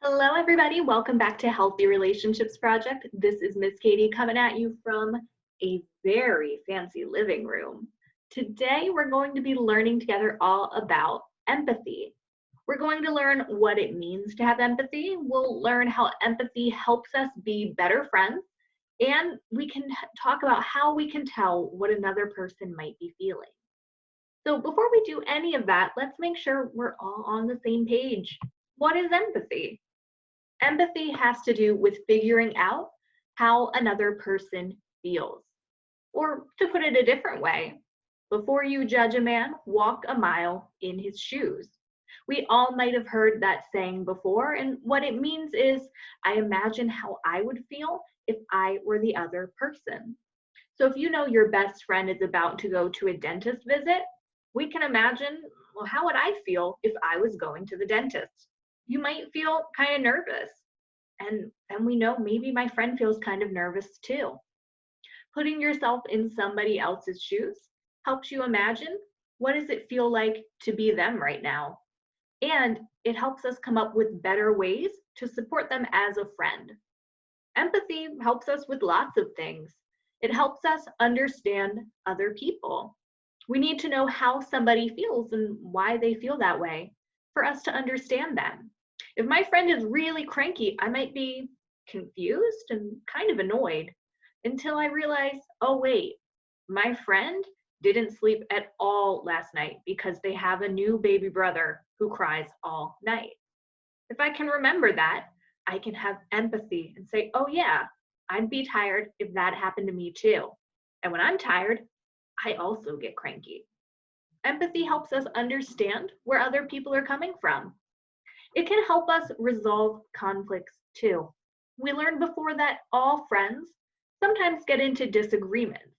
Hello, everybody. Welcome back to Healthy Relationships Project. This is Miss Katie coming at you from a very fancy living room. Today, we're going to be learning together all about empathy. We're going to learn what it means to have empathy. We'll learn how empathy helps us be better friends, and we can talk about how we can tell what another person might be feeling. So before we do any of that, let's make sure we're all on the same page. What is empathy? Empathy has to do with figuring out how another person feels. Or to put it a different way, before you judge a man, walk a mile in his shoes. We all might have heard that saying before, and what it means is I imagine how I would feel if I were the other person. So if you know your best friend is about to go to a dentist visit, we can imagine, well, how would I feel if I was going to the dentist? You might feel kind of nervous. And then we know maybe my friend feels kind of nervous too. Putting yourself in somebody else's shoes helps you imagine what does it feel like to be them right now. And it helps us come up with better ways to support them as a friend. Empathy helps us with lots of things. It helps us understand other people. We need to know how somebody feels and why they feel that way for us to understand them. If my friend is really cranky, I might be confused and kind of annoyed until I realize, oh wait, my friend didn't sleep at all last night because they have a new baby brother who cries all night. If I can remember that, I can have empathy and say, oh yeah, I'd be tired if that happened to me too. And when I'm tired, I also get cranky. Empathy helps us understand where other people are coming from. It can help us resolve conflicts too. We learned before that all friends sometimes get into disagreements.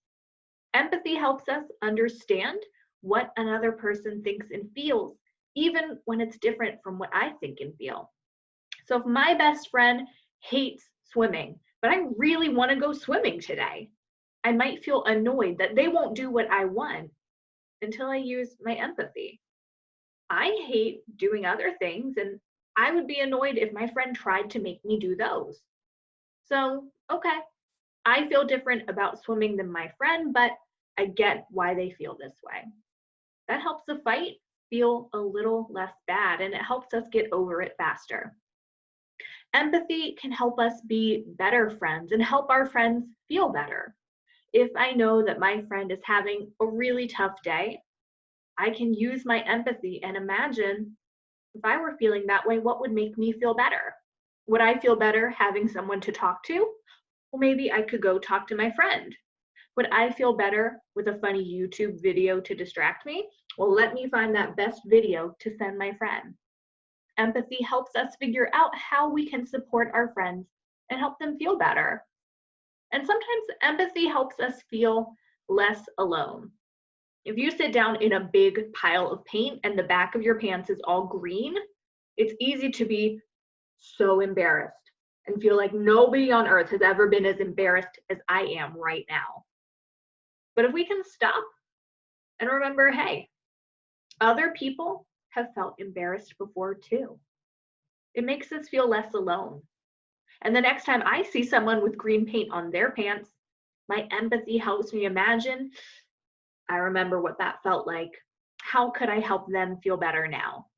Empathy helps us understand what another person thinks and feels, even when it's different from what I think and feel. So if my best friend hates swimming, but I really want to go swimming today, I might feel annoyed that they won't do what I want until I use my empathy. I hate doing other things, and I would be annoyed if my friend tried to make me do those. So, okay, I feel different about swimming than my friend, but I get why they feel this way. That helps the fight feel a little less bad, and it helps us get over it faster. Empathy can help us be better friends and help our friends feel better. If I know that my friend is having a really tough day, I can use my empathy and imagine if I were feeling that way, what would make me feel better? Would I feel better having someone to talk to? Well, maybe I could go talk to my friend. Would I feel better with a funny YouTube video to distract me? Well, let me find that best video to send my friend. Empathy helps us figure out how we can support our friends and help them feel better. And sometimes empathy helps us feel less alone. If you sit down in a big pile of paint and the back of your pants is all green, it's easy to be so embarrassed and feel like nobody on earth has ever been as embarrassed as I am right now. But if we can stop and remember, hey, other people have felt embarrassed before too. It makes us feel less alone. And the next time I see someone with green paint on their pants, my empathy helps me imagine, I remember what that felt like. How could I help them feel better now?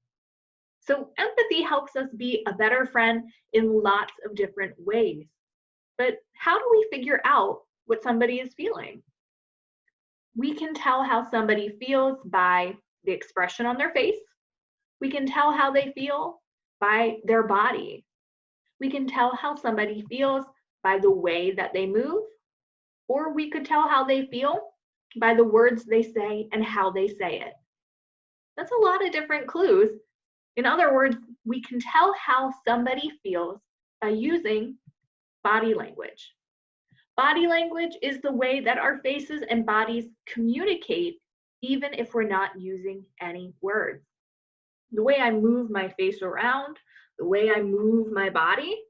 So empathy helps us be a better friend in lots of different ways. But how do we figure out what somebody is feeling? We can tell how somebody feels by the expression on their face. We can tell how they feel by their body. We can tell how somebody feels by the way that they move, or we could tell how they feel by the words they say and how they say it. That's a lot of different clues. In other words, we can tell how somebody feels by using body language. Body language is the way that our faces and bodies communicate, even if we're not using any words. The way I move my face around, the way I move my body,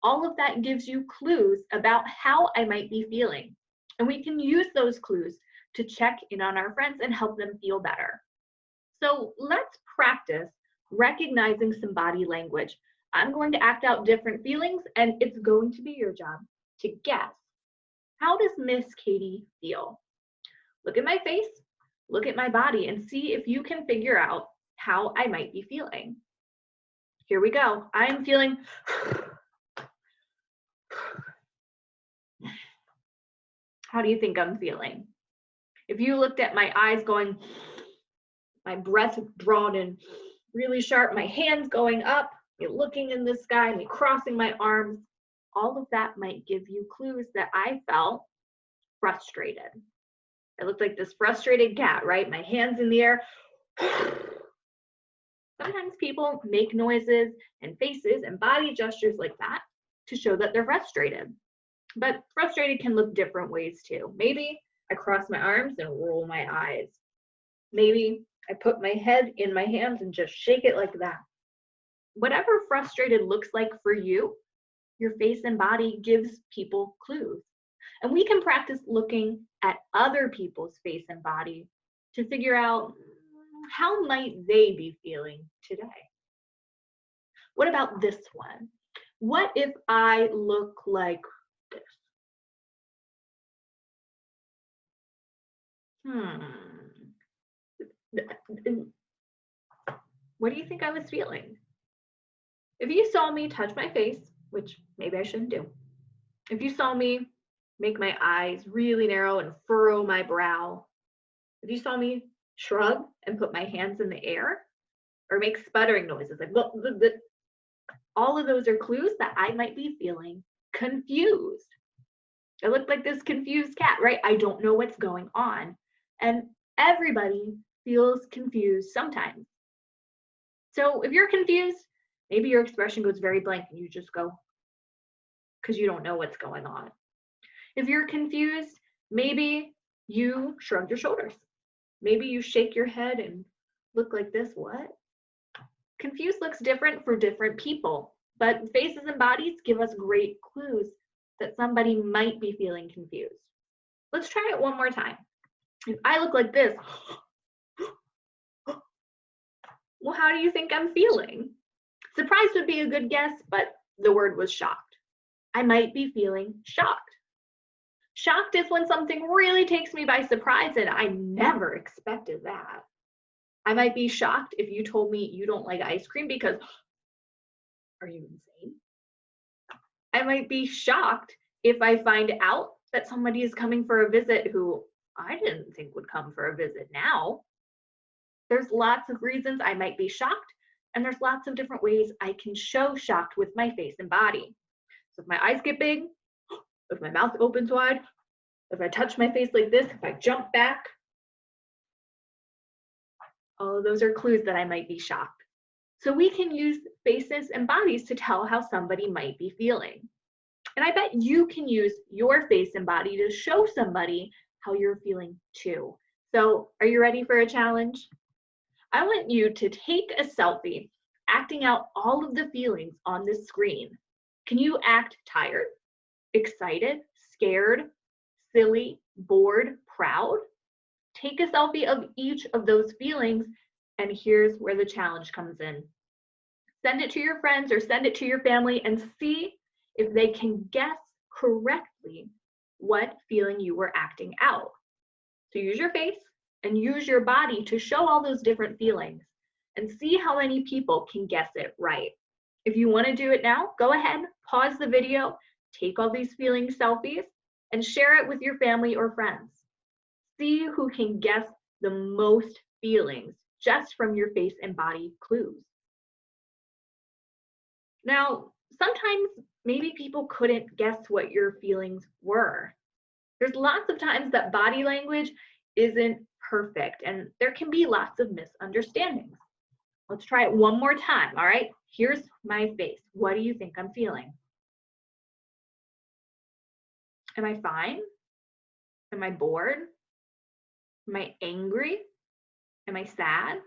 all of that gives you clues about how I might be feeling. And we can use those clues to check in on our friends and help them feel better. So let's practice recognizing some body language I'm going to act out different feelings, and it's going to be your job to guess, how does Miss Katie feel? Look at my face, look at my body, and see if you can figure out how I might be feeling. Here we go. I'm feeling how do you think I'm feeling? If you looked at my eyes going, my breath drawn in really sharp, my hands going up, me looking in the sky, me crossing my arms, all of that might give you clues that I felt frustrated. I looked like this frustrated cat, right? My hands in the air. Sometimes people make noises and faces and body gestures like that to show that they're frustrated. But frustrated can look different ways too. Maybe I cross my arms and roll my eyes. Maybe I put my head in my hands and just shake it like that. Whatever frustrated looks like for you, your face and body gives people clues. And we can practice looking at other people's face and body to figure out how might they be feeling today. What about this one? What if I look like this? What do you think I was feeling? If you saw me touch my face, which maybe I shouldn't do, if you saw me make my eyes really narrow and furrow my brow, if you saw me shrug and put my hands in the air, or make sputtering noises, like all of those are clues that I might be feeling confused. I look like this confused cat, right? I don't know what's going on. And everybody feels confused sometimes. So if you're confused, maybe your expression goes very blank and you just go, because you don't know what's going on. If you're confused, maybe you shrug your shoulders. Maybe you shake your head and look like this, what? Confused looks different for different people, but faces and bodies give us great clues that somebody might be feeling confused. Let's try it one more time. If I look like this, well, how do you think I'm feeling? Surprised would be a good guess, but the word was shocked. I might be feeling shocked. Shocked is when something really takes me by surprise and I never expected that. I might be shocked if you told me you don't like ice cream because, are you insane? I might be shocked if I find out that somebody is coming for a visit who I didn't think would come for a visit now. There's lots of reasons I might be shocked, and there's lots of different ways I can show shocked with my face and body. So if my eyes get big, if my mouth opens wide, if I touch my face like this, if I jump back, all of those are clues that I might be shocked. So we can use faces and bodies to tell how somebody might be feeling. And I bet you can use your face and body to show somebody how you're feeling too. So are you ready for a challenge? I want you to take a selfie, acting out all of the feelings on this screen. Can you act tired, excited, scared, silly, bored, proud? Take a selfie of each of those feelings, and here's where the challenge comes in. Send it to your friends or send it to your family and see if they can guess correctly what feeling you were acting out. So use your face and use your body to show all those different feelings and see how many people can guess it right. If you want to do it now, go ahead, pause the video, take all these feeling selfies, and share it with your family or friends. See who can guess the most feelings just from your face and body clues. Now, sometimes maybe people couldn't guess what your feelings were. There's lots of times that body language isn't perfect and there can be lots of misunderstandings. Let's try it one more time, all right? Here's my face. What do you think I'm feeling? Am I fine? Am I bored? Am I angry? Am I sad?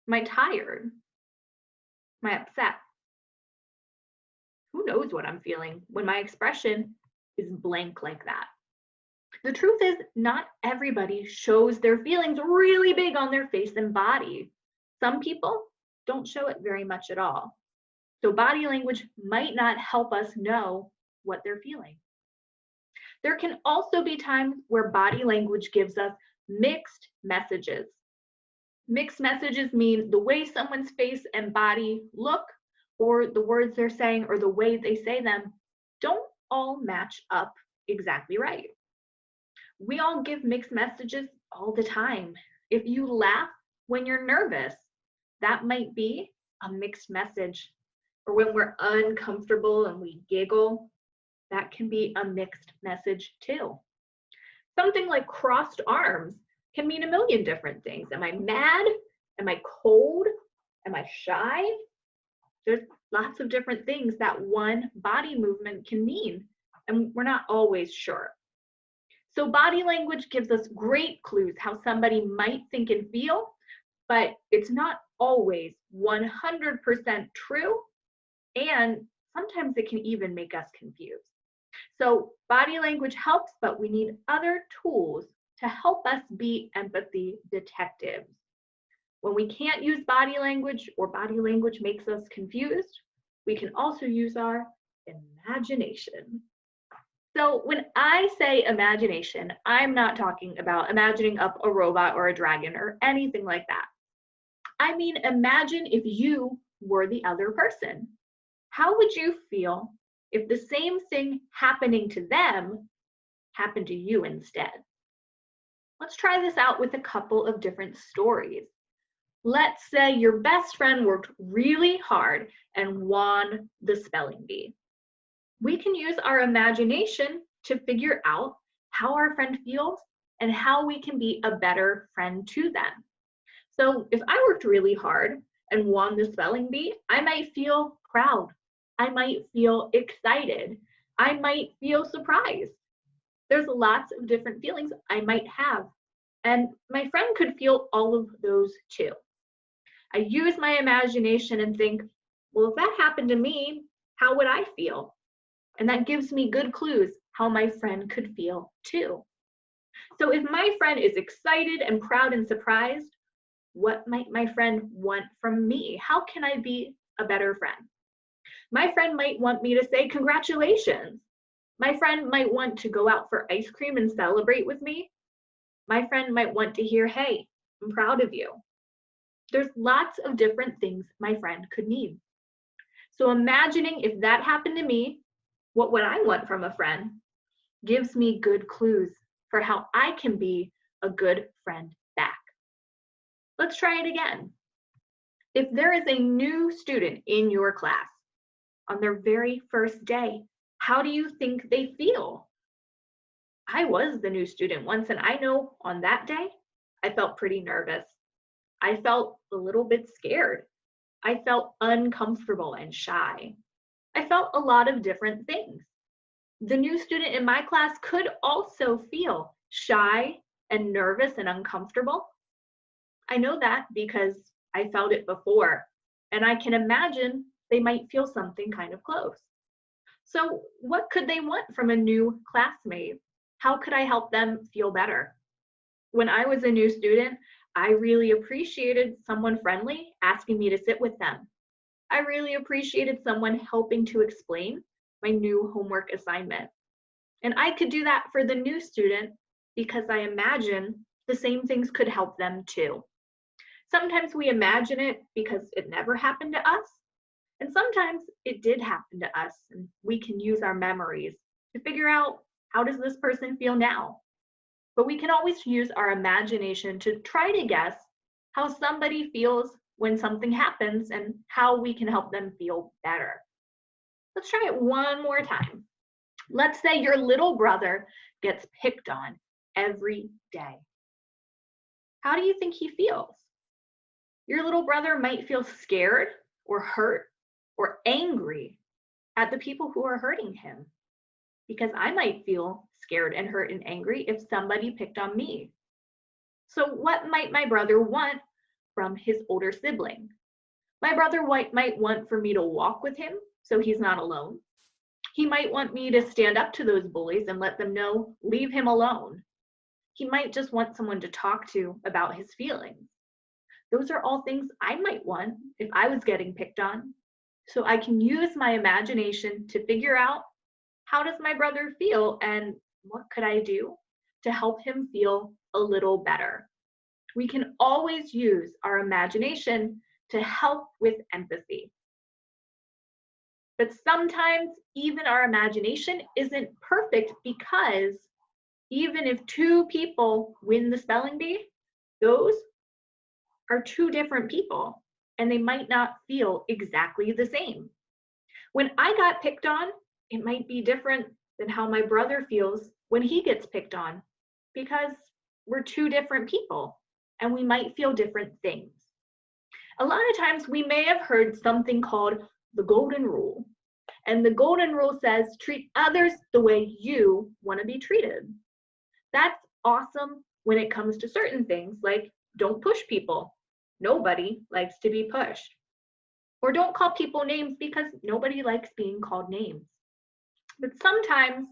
Am I tired? Am I upset? Who knows what I'm feeling when my expression is blank like that? The truth is, not everybody shows their feelings really big on their face and body. Some people don't show it very much at all. So body language might not help us know what they're feeling. There can also be times where body language gives us mixed messages. Mixed messages mean the way someone's face and body look, or the words they're saying, or the way they say them, don't all match up exactly right. We all give mixed messages all the time. If you laugh when you're nervous, that might be a mixed message. Or when we're uncomfortable and we giggle, that can be a mixed message too. Something like crossed arms can mean a million different things. Am I mad? Am I cold? Am I shy? There's lots of different things that one body movement can mean, and we're not always sure. So body language gives us great clues how somebody might think and feel, but it's not always 100% true, and sometimes it can even make us confused. So body language helps, but we need other tools to help us be empathy detectives. When we can't use body language or body language makes us confused, we can also use our imagination. So when I say imagination, I'm not talking about imagining up a robot or a dragon or anything like that. I mean, imagine if you were the other person. How would you feel if the same thing happening to them happened to you instead? Let's try this out with a couple of different stories. Let's say your best friend worked really hard and won the spelling bee. We can use our imagination to figure out how our friend feels and how we can be a better friend to them. So if I worked really hard and won the spelling bee, I might feel proud. I might feel excited. I might feel surprised. There's lots of different feelings I might have. And my friend could feel all of those too. I use my imagination and think, well, if that happened to me, how would I feel? And that gives me good clues how my friend could feel too. So if my friend is excited and proud and surprised, what might my friend want from me? How can I be a better friend? My friend might want me to say congratulations. My friend might want to go out for ice cream and celebrate with me. My friend might want to hear, hey, I'm proud of you. There's lots of different things my friend could need. So imagining if that happened to me, what would I want from a friend gives me good clues for how I can be a good friend back. Let's try it again. If there is a new student in your class on their very first day, how do you think they feel? I was the new student once, and I know on that day, I felt pretty nervous. I felt a little bit scared. I felt uncomfortable and shy. I felt a lot of different things. The new student in my class could also feel shy and nervous and uncomfortable. I know that because I felt it before, and I can imagine they might feel something kind of close. So what could they want from a new classmate? How could I help them feel better? When I was a new student, I really appreciated someone friendly asking me to sit with them. I really appreciated someone helping to explain my new homework assignment. And I could do that for the new student because I imagine the same things could help them too. Sometimes we imagine it because it never happened to us, and sometimes it did happen to us, and we can use our memories to figure out how does this person feel now. But we can always use our imagination to try to guess how somebody feels when something happens and how we can help them feel better. Let's try it one more time. Let's say your little brother gets picked on every day. How do you think he feels? Your little brother might feel scared or hurt or angry at the people who are hurting him, because I might feel scared and hurt and angry if somebody picked on me. So what might my brother want from his older sibling? My brother might want for me to walk with him so he's not alone. He might want me to stand up to those bullies and let them know, leave him alone. He might just want someone to talk to about his feelings. Those are all things I might want if I was getting picked on. So I can use my imagination to figure out, how does my brother feel and what could I do to help him feel a little better? We can always use our imagination to help with empathy. But sometimes even our imagination isn't perfect, because even if two people win the spelling bee, those are two different people and they might not feel exactly the same. When I got picked on, it might be different than how my brother feels when he gets picked on, because we're two different people and we might feel different things. A lot of times we may have heard something called the golden rule. And the golden rule says, treat others the way you want to be treated. That's awesome when it comes to certain things, like don't push people. Nobody likes to be pushed. Or don't call people names, because nobody likes being called names. But sometimes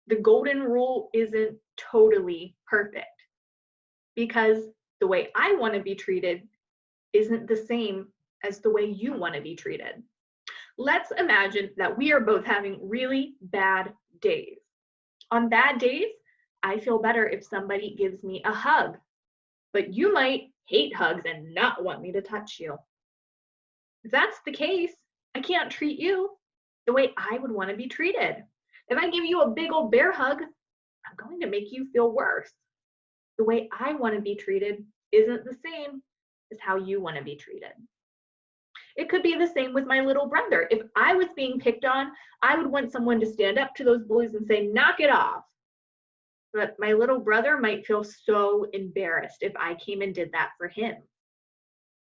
the golden rule isn't totally perfect, because the way I want to be treated isn't the same as the way you want to be treated. Let's imagine that we are both having really bad days. On bad days, I feel better if somebody gives me a hug, but you might hate hugs and not want me to touch you. If that's the case, I can't treat you the way I would want to be treated. If I give you a big old bear hug, I'm going to make you feel worse. The way I want to be treated isn't the same as how you want to be treated. It could be the same with my little brother. If I was being picked on, I would want someone to stand up to those bullies and say, knock it off. But my little brother might feel so embarrassed if I came and did that for him.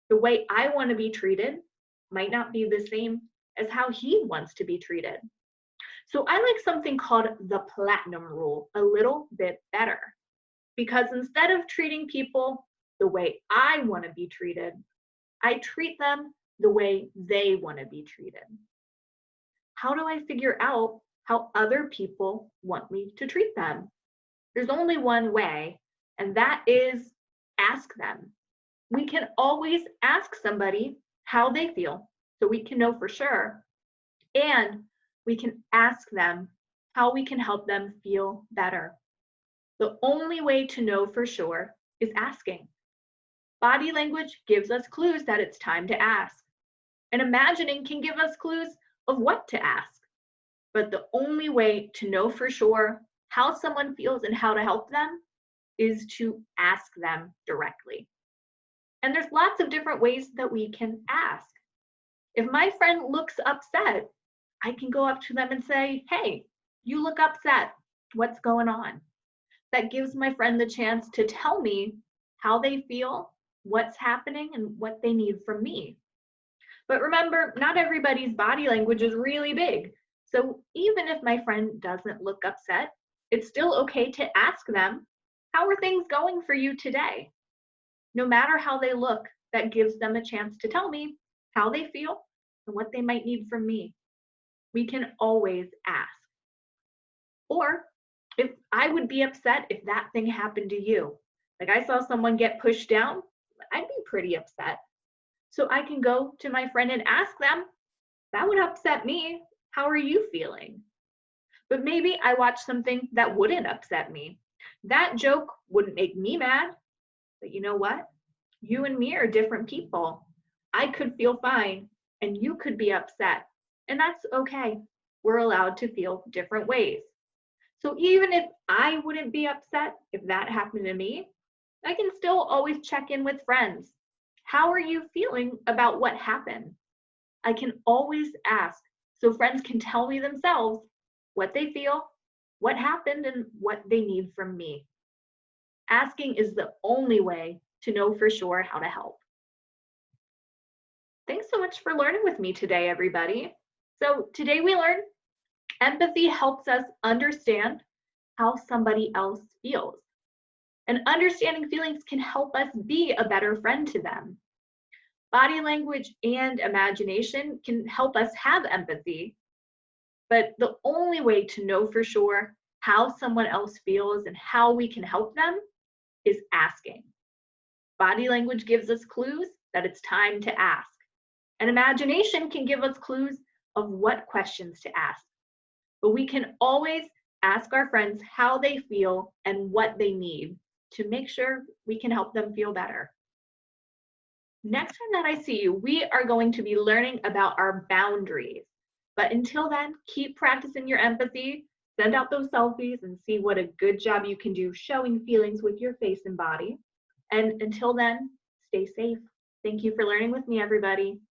The way I want to be treated might not be the same as how he wants to be treated. So I like something called the platinum rule a little bit better, because instead of treating people the way I want to be treated, I treat them the way they want to be treated. How do I figure out how other people want me to treat them? There's only one way, and that is ask them. We can always ask somebody how they feel so we can know for sure, and we can ask them how we can help them feel better. The only way to know for sure is asking. Body language gives us clues that it's time to ask. And imagining can give us clues of what to ask. But the only way to know for sure how someone feels and how to help them is to ask them directly. And there's lots of different ways that we can ask. If my friend looks upset, I can go up to them and say, hey, you look upset. What's going on? That gives my friend the chance to tell me how they feel, what's happening, and what they need from me. But remember, not everybody's body language is really big. So even if my friend doesn't look upset, it's still okay to ask them, how are things going for you today? No matter how they look, that gives them a chance to tell me how they feel and what they might need from me. We can always ask. Or if I would be upset if that thing happened to you. Like I saw someone get pushed down, I'd be pretty upset. So I can go to my friend and ask them, that would upset me. How are you feeling? But maybe I watch something that wouldn't upset me. That joke wouldn't make me mad. But you know what? You and me are different people. I could feel fine and you could be upset. And that's okay. We're allowed to feel different ways. So even if I wouldn't be upset if that happened to me, I can still always check in with friends. How are you feeling about what happened? I can always ask so friends can tell me themselves what they feel, what happened, and what they need from me. Asking is the only way to know for sure how to help. Thanks so much for learning with me today, everybody. So today we learned empathy helps us understand how somebody else feels. And understanding feelings can help us be a better friend to them. Body language and imagination can help us have empathy, but the only way to know for sure how someone else feels and how we can help them is asking. Body language gives us clues that it's time to ask. And imagination can give us clues of what questions to ask. But we can always ask our friends how they feel and what they need to make sure we can help them feel better. Next time that I see you, we are going to be learning about our boundaries. But until then, keep practicing your empathy, send out those selfies and see what a good job you can do showing feelings with your face and body. And until then, stay safe. Thank you for learning with me, everybody.